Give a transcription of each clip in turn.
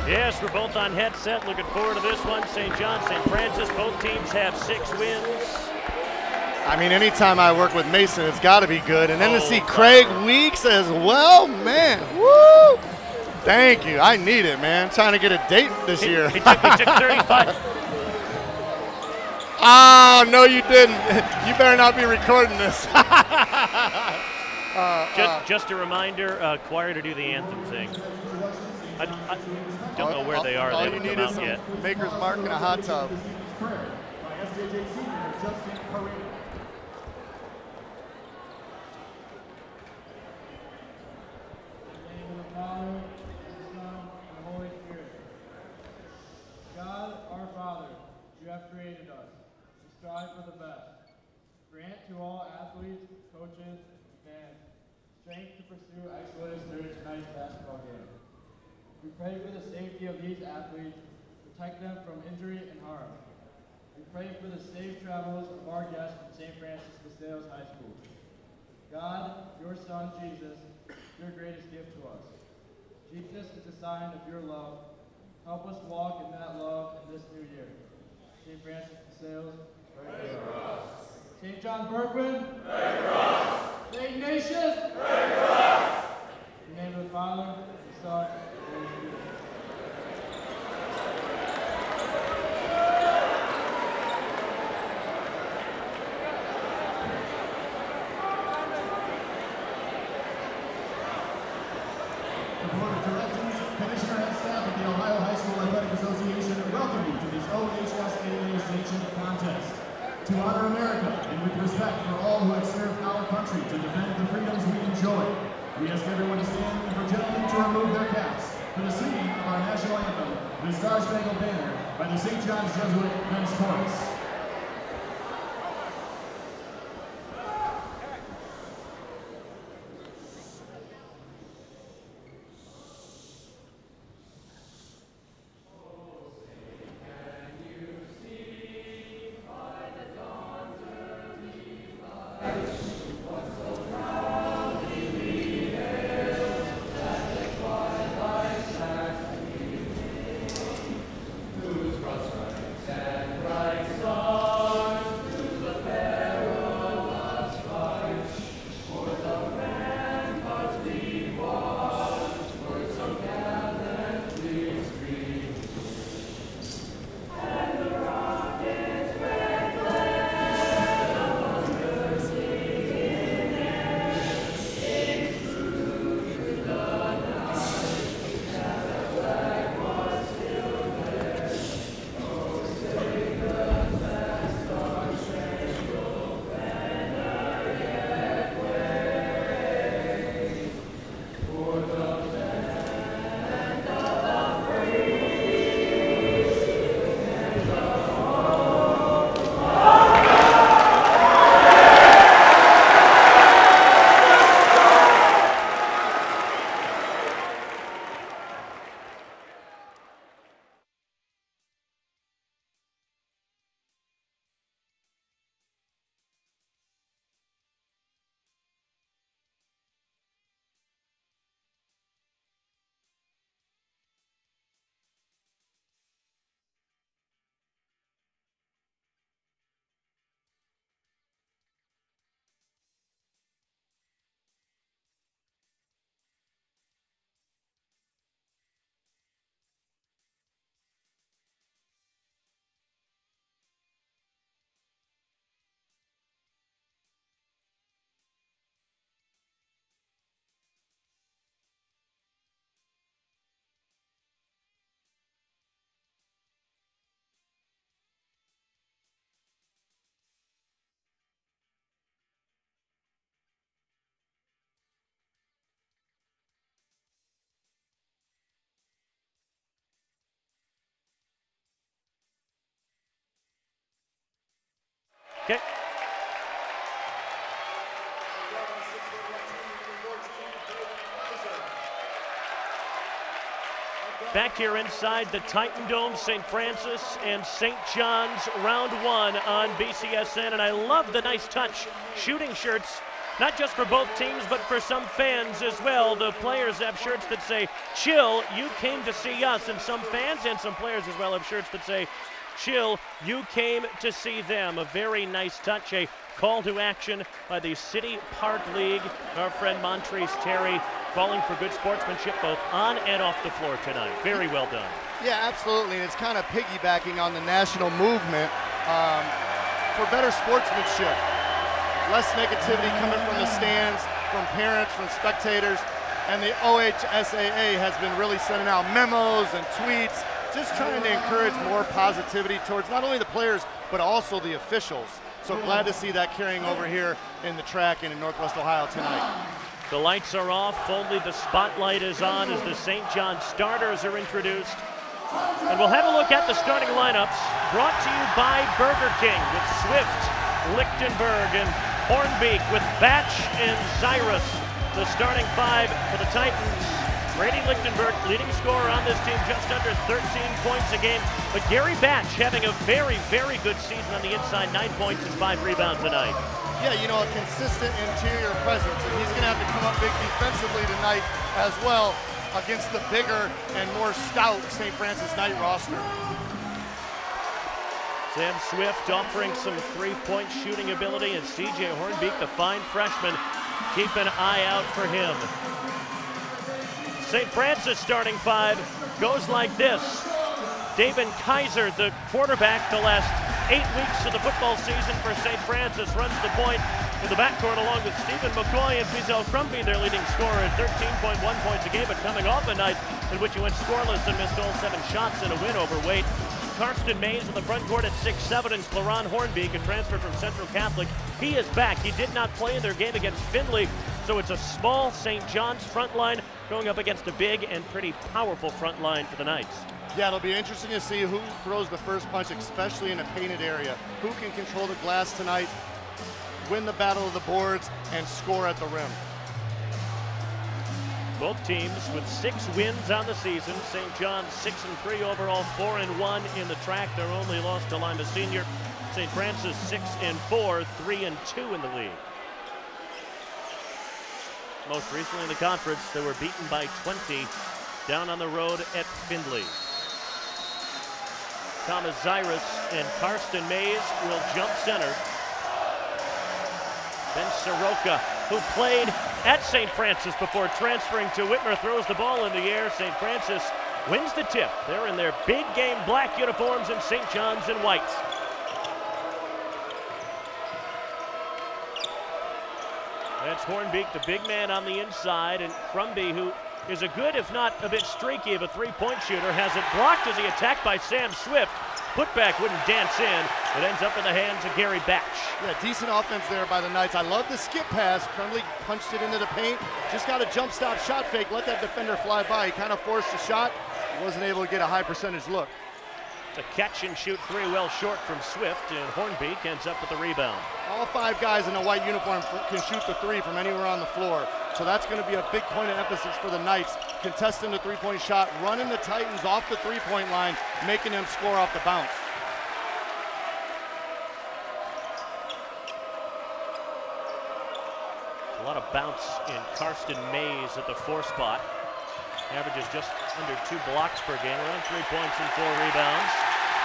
Yes, we're both on headset. Looking forward to this one. St. John, St. Francis, both teams have 6 wins. I mean, anytime I work with Mason, it's got to be good. And then to see Craig Weeks as well, man, woo! Thank you. I need it, man. Trying to get a date this year. He took 35. Oh, no, you didn't. You better not be recording this. Just a reminder, choir to do the anthem thing. I don't know where they are. All They you haven't need come is out some yet. Maker's Mark and a hot tub. SJJ senior Justin Curry. In the name of the Father, the Son, and the Holy Spirit. God, our Father, you have created us to strive for the best. Grant to all athletes, coaches, and fans strength to pursue excellence during tonight's basketball game. We pray for the safety of these athletes, protect them from injury and harm. We pray for the safe travels of our guests from St. Francis de Sales High School. God, your Son, Jesus, your greatest gift to us. Jesus is a sign of your love. Help us walk in that love in this new year. St. Francis de Sales, pray for us. St. John Bergman, pray for us. St. Ignatius, pray for us. In the name of the Father, the Son, and the Holy Spirit. The Board of Directors, Commissioner and staff of the Ohio High School Athletic Association welcome you to this OHSAA sanctioned contest. To honor America and with respect for all who have served our country to defend the freedoms we enjoy, we ask everyone to stand and for gentlemen to remove their caps for the singing of our national anthem, the Star Spangled Banner, by the St. John's Jesuit Men's Chorus. Okay. Back here inside the Titan Dome, St. Francis and St. John's round 1 on BCSN, and I love the nice touch. Shooting shirts not just for both teams, but for some fans as well. The players have shirts that say, "Chill, you came to see us," and some fans and some players as well have shirts that say, "Chill, you came to see them." A very nice touch, a call to action by the City Park League. Our friend Montrese Terry calling for good sportsmanship both on and off the floor tonight. Very well done. Yeah, absolutely, and it's kind of piggybacking on the national movement for better sportsmanship. Less negativity coming from the stands, from parents, from spectators, and the OHSAA has been really sending out memos and tweets, just trying to encourage more positivity towards not only the players, but also the officials. So glad to see that carrying over here in the track and in Northwest Ohio tonight. The lights are off, only the spotlight is on as the St. John starters are introduced. And we'll have a look at the starting lineups, brought to you by Burger King with Swift, Lichtenberg, and Hornbeek with Batch and Cyrus. The starting five for the Titans. Brady Lichtenberg, leading scorer on this team, just under 13 points a game. But Gary Batch having a very, very good season on the inside, 9 points and 5 rebounds tonight. Yeah, you know, a consistent interior presence, and he's going to have to come up big defensively tonight as well against the bigger and more stout St. Francis Knight roster. Sam Swift offering some three-point shooting ability, and CJ Hornbeek, the fine freshman, keep an eye out for him. St. Francis starting five goes like this. David Kaiser, the quarterback the last 8 weeks of the football season for St. Francis, runs the point in the backcourt along with Stephen McCoy and Fizel Crumbie, their leading scorer at 13.1 points a game, but coming off a night in which he went scoreless and missed all 7 shots in a win over Wait. Karsten Mays in the front court at 6'7", and Claron Hornbeek, a transfer from Central Catholic. He is back. He did not play in their game against Findlay, so it's a small St. John's front line going up against a big and pretty powerful front line for the Knights. Yeah, it'll be interesting to see who throws the first punch, especially in a painted area. Who can control the glass tonight, win the battle of the boards, and score at the rim. Both teams with 6 wins on the season. St. John's 6-3 overall, 4-1 in the track. Their only loss to Lima Senior. St. Francis 6-4, 3-2 in the league. Most recently in the conference, they were beaten by 20 down on the road at Findlay. Thomas Zyrus and Karsten Mays will jump center. Ben Soroka, who played at St. Francis before transferring to Whitmer, throws the ball in the air. St. Francis wins the tip. They're in their big game black uniforms and St. John's in whites. That's Hornbeek, the big man on the inside, and Crumbie, who is a good, if not a bit streaky of a three-point shooter, has it blocked as he attacked by Sam Swift. Putback wouldn't dance in. It ends up in the hands of Gary Batch. Yeah, decent offense there by the Knights. I love the skip pass. Crumbie punched it into the paint. Just got a jump stop shot fake. Let that defender fly by. He kind of forced the shot. Wasn't able to get a high percentage look. It's a catch and shoot three, well short from Swift, and Hornbeek ends up with the rebound. All 5 guys in a white uniform can shoot the three from anywhere on the floor. So that's going to be a big point of emphasis for the Knights. Contesting the three-point shot, running the Titans off the three-point line, making them score off the bounce. A lot of bounce in Karsten Mays at the 4 spot. Averages just under 2 blocks per game, around 3 points and 4 rebounds.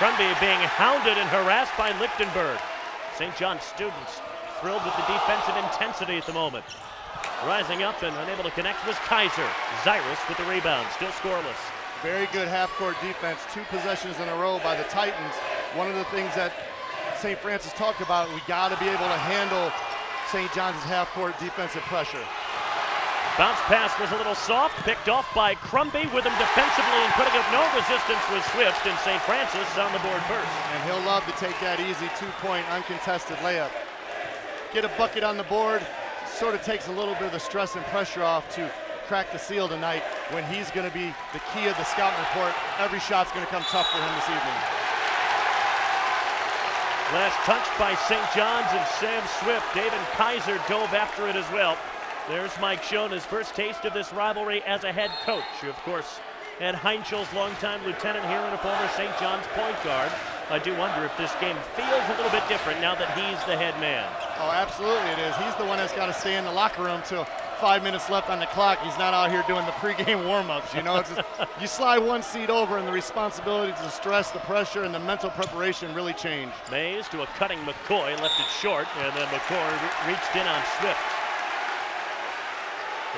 Crumbie being hounded and harassed by Lichtenberg. St. John's students thrilled with the defensive intensity at the moment. Rising up and unable to connect was Kaiser. Zyrus with the rebound, still scoreless. Very good half-court defense, 2 possessions in a row by the Titans. One of the things that St. Francis talked about, we got to be able to handle St. John's half-court defensive pressure. Bounce pass was a little soft, picked off by Crumbie with him defensively and putting up no resistance with Swift, and St. Francis on the board first. And he'll love to take that easy 2-point uncontested layup. Get a bucket on the board, sort of takes a little bit of the stress and pressure off to crack the seal tonight when he's going to be the key of the scouting report. Every shot's going to come tough for him this evening. Last touched by St. John's and Sam Swift. David Kaiser dove after it as well. There's Mike Schoen, his first taste of this rivalry as a head coach. Of course, Ed Heinschel's longtime lieutenant here and a former St. John's point guard. I do wonder if this game feels a little bit different now that he's the head man. Oh, absolutely it is. He's the one that's got to stay in the locker room till 5 minutes left on the clock. He's not out here doing the pregame warm-ups. You know, it's just, you slide one seat over and the responsibility, the stress, the pressure, and the mental preparation really change. Mays to a cutting McCoy, left it short, and then McCoy reached in on Swift.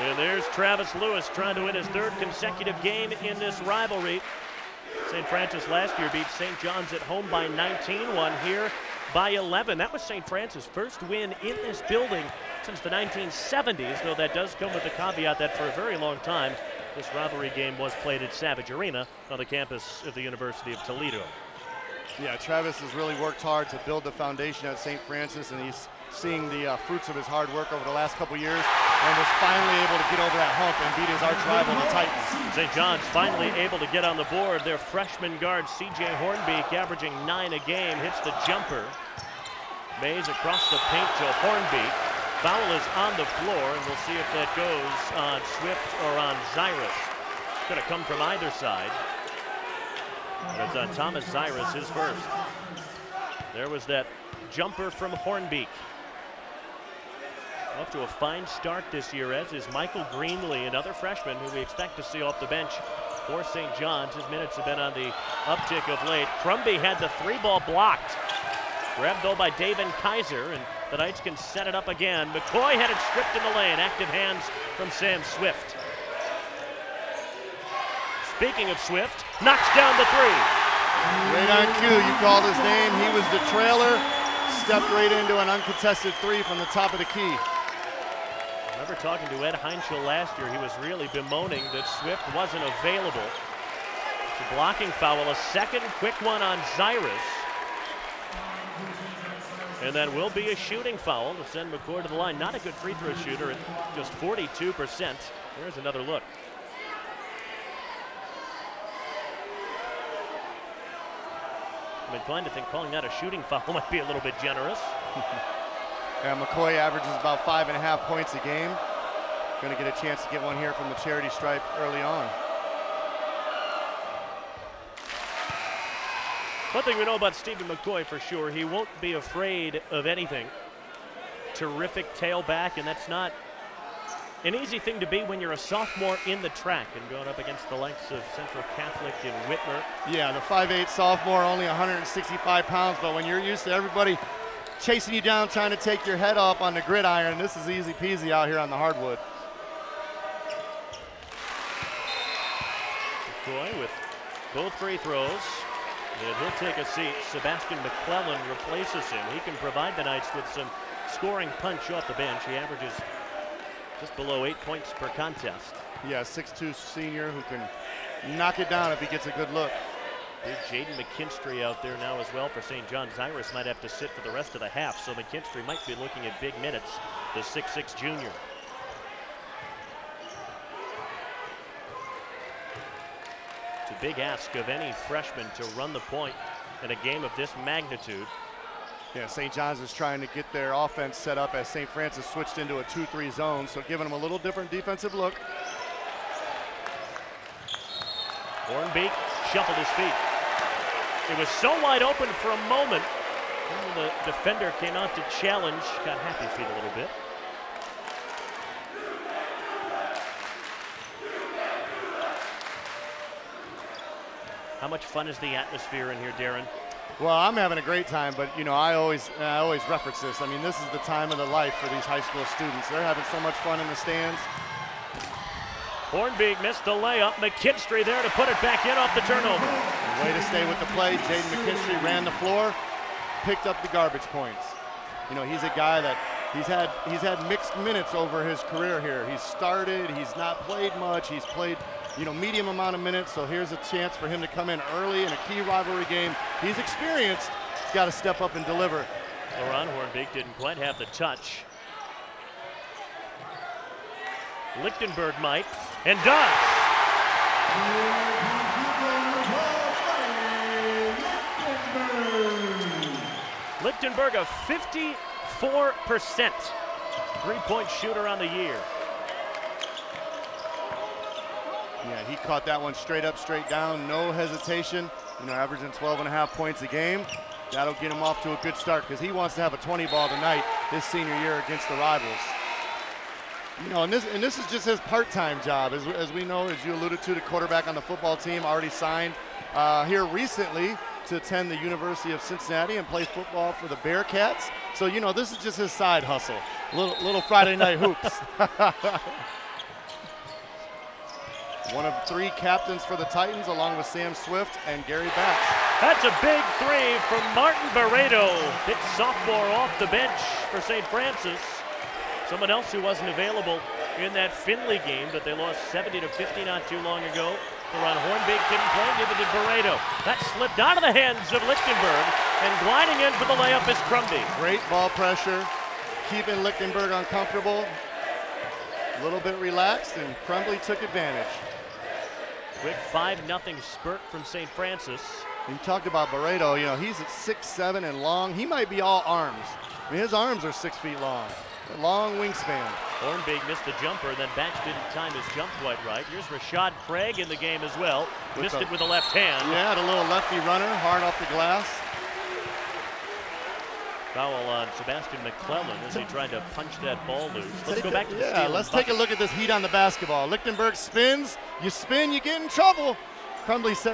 And there's Travis Lewis trying to win his 3rd consecutive game in this rivalry. St. Francis last year beat St. John's at home by 19, won here by 11. That was St. Francis' first win in this building since the 1970s, though that does come with the caveat that for a very long time, this rivalry game was played at Savage Arena on the campus of the University of Toledo. Yeah, Travis has really worked hard to build the foundation at St. Francis, and he's seeing the fruits of his hard work over the last couple years, and was finally able to get over that hump and beat his arch rival, the Titans. St. John's finally able to get on the board. Their freshman guard, C.J. Hornbeek, averaging 9 a game, hits the jumper. Mays across the paint to Hornbeek. Foul is on the floor, and we'll see if that goes on Swift or on Zyrus. It's going to come from either side. But it's on Thomas Zyrus, his first. There was that jumper from Hornbeek. Off to a fine start this year, as is Michael Greenlee, another freshman who we expect to see off the bench for St. John's. His minutes have been on the uptick of late. Crumby had the 3-ball blocked. Grabbed though by David Kaiser, and the Knights can set it up again. McCoy had it stripped in the lane. Active hands from Sam Swift. Speaking of Swift, knocks down the 3. Right on cue, you called his name. He was the trailer, stepped right into an uncontested 3 from the top of the key. I remember talking to Ed Heinschel last year. He was really bemoaning that Swift wasn't available. It's a blocking foul, a second quick one on Zyrus. And that will be a shooting foul to send McCoy to the line. Not a good free throw shooter at just 42%. There's another look. I'm inclined to think calling that a shooting foul might be a little bit generous. Yeah, McCoy averages about 5.5 points a game. Going to get a chance to get one here from the charity stripe early on. One thing we know about Stephen McCoy for sure, he won't be afraid of anything. Terrific tailback, and that's not an easy thing to be when you're a sophomore in the track and going up against the likes of Central Catholic and Whitmer. Yeah, the 5'8" sophomore, only 165 pounds, but when you're used to everybody chasing you down, trying to take your head off on the gridiron, this is easy peasy out here on the hardwood. McCoy with both free throws, and he'll take a seat. Sebastian McClellan replaces him. He can provide the Knights with some scoring punch off the bench. He averages just below 8 points per contest. Yeah, 6'2" senior who can knock it down if he gets a good look. Big Jaden McKinstry out there now as well for St. John. Zyrus might have to sit for the rest of the half, so McKinstry might be looking at big minutes, the 6'6" junior. It's a big ask of any freshman to run the point in a game of this magnitude. Yeah, St. John's is trying to get their offense set up as St. Francis switched into a 2-3 zone, so giving them a little different defensive look. Hornbeek shuffled his feet. It was so wide open for a moment. And the defender came out to challenge, got happy feet a little bit. How much fun is the atmosphere in here, Darren? Well, I'm having a great time, but you know, I always reference this. I mean, this is the time of the life for these high school students. They're having so much fun in the stands. Hornbeek missed the layup. McKinstry there to put it back in off the turnover. Way to stay with the play. Jaden McKinstry ran the floor, picked up the garbage points. You know, he's a guy that he's had mixed minutes over his career here. He's started, he's not played much, he's played, you know, medium amount of minutes, so here's a chance for him to come in early in a key rivalry game. He's experienced, he's got to step up and deliver. Laron Hornbeek didn't quite have the touch. Lichtenberg might, and does. Lichtenberg, a 54% three-point shooter on the year. Yeah, he caught that one straight up, straight down, no hesitation. You know, averaging 12.5 points a game. That'll get him off to a good start because he wants to have a 20 ball tonight his senior year against the rivals. You know, and this is just his part-time job. As we know, as you alluded to, the quarterback on the football team already signed here recently to attend the University of Cincinnati and play football for the Bearcats. So, you know, this is just his side hustle. Little Friday night hoops. One of 3 captains for the Titans, along with Sam Swift and Gary Batch. That's a big 3 from Martin Barreto. Big sophomore off the bench for St. Francis. Someone else who wasn't available in that Findlay game that they lost 70-50 not too long ago. Ron Hornbeek didn't play, neither did Barreto. That slipped out of the hands of Lichtenberg, and gliding in for the layup is Crumby. Great ball pressure, keeping Lichtenberg uncomfortable. A little bit relaxed, and Crumbly took advantage. Quick 5-0 spurt from St. Francis. You talked about Barreto, you know, he's at 6'7" and long. He might be all arms. I mean, his arms are 6 feet long. A long wingspan. Hornbeek missed the jumper, then Batch didn't time his jump quite right. Here's Rashad Craig in the game as well. Missed it with the left hand. Yeah, a little lefty runner, hard off the glass. Foul on Sebastian McClellan as he tried to punch that ball loose. Let's go back to the steal. Let's take a look at this heat on the basketball. Lichtenberg spins. You spin, you get in trouble. Crumbly set